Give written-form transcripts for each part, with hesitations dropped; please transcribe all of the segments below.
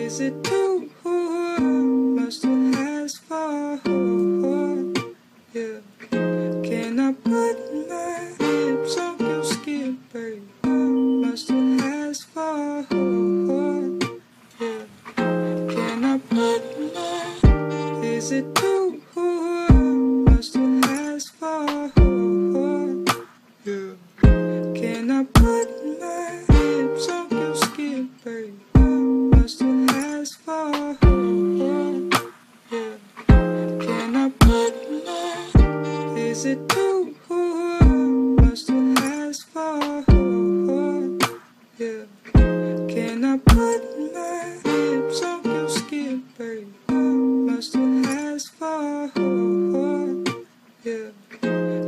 Is it too much to ask for? Yeah. Can I put my lips on your skin, babe? Much to ask for? Yeah. Can I put my? Is it too much to ask for? Yeah. Can I put my lips on your skin, babe? Much to ask for? Yeah. Can I put my? Is it too much to ask for? Yeah. Can I put my lips on your skin, babe? Much to ask for? Yeah.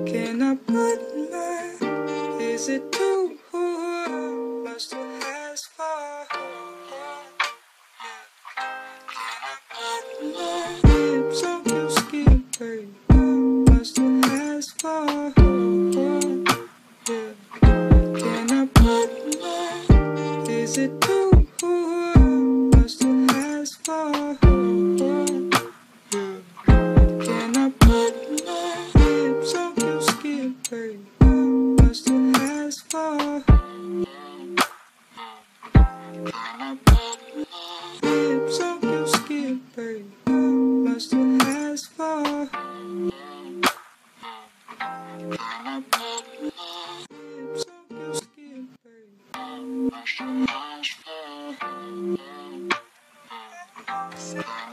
Can I put my? Is it too much to ask for? Lips on your skin, babe. Much to ask for? Yeah. Can I put my? Is it too much to ask for? Yeah. Can I put my lips on your skin, babe? Much to ask for? Can I put my lips on your skin, babe? Much to ask for? Can I put my lips on your skin, babe? Much to ask for? Can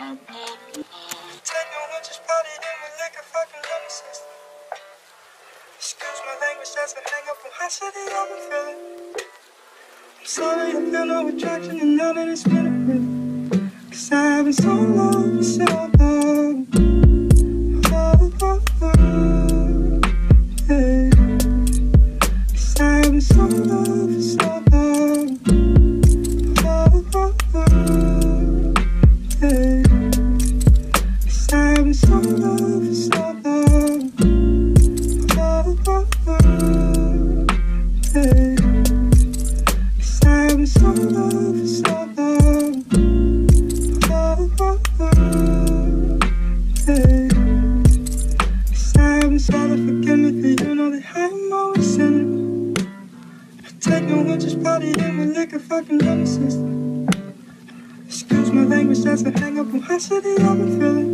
I put my? Take no one just party in with liquor, fucking love me sister. Excuse my language, that's a hang up from high city, I've been feeling. I'm sorry, I feel no attraction, and now that it's been a minute. 'Cause I've been so long, so long. Oh, oh, oh, hey. 'Cause I've been so long for so long. Oh, oh, oh, hey. 'Cause I've been so long for so long. Oh, oh, oh, hey. 'Cause I've been so long for so long. Oh, oh, oh, hey. 'Cause I've been sorry, forgive me, for you know that I'm always sinning. I take no one, just party in with liquor, fucking love me sister. Excuse my language, that's a hang up from high city, I've been feeling.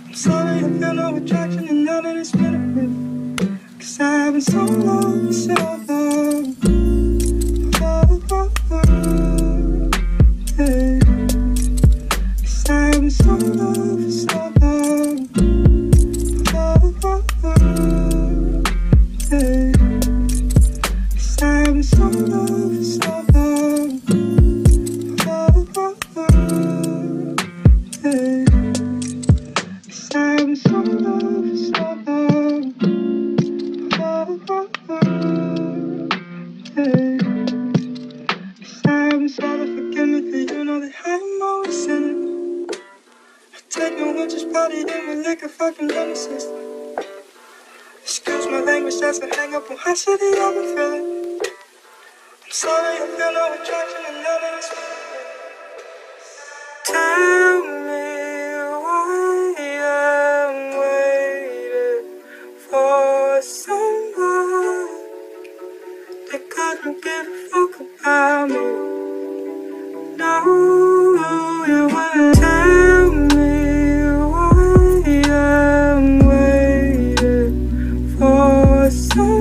I'm sorry, I feel no attraction, and now that it's been a minute. 'Cause I've been so long, so long. Oh, oh, oh, hey. 'Cause I've been so long for so long. Oh, oh, oh, hey. 'Cause I've been so long for so long. Oh, oh, oh, hey. 'Cause I've been so long for so long. Oh, oh, oh, hey. 'Cause I've been sorry, forgive me, for you know that I'm always sinning. I take no one, just party in with liquor, fucking love me sister. Excuse my language, that's a hang up from high city, I've been feeling. I'm sorry, I feel no attraction, and now that it's been. Tell me why I'm waiting for someone that couldn't give a fuck about me. No, you wouldn't tell me why I'm waiting for someone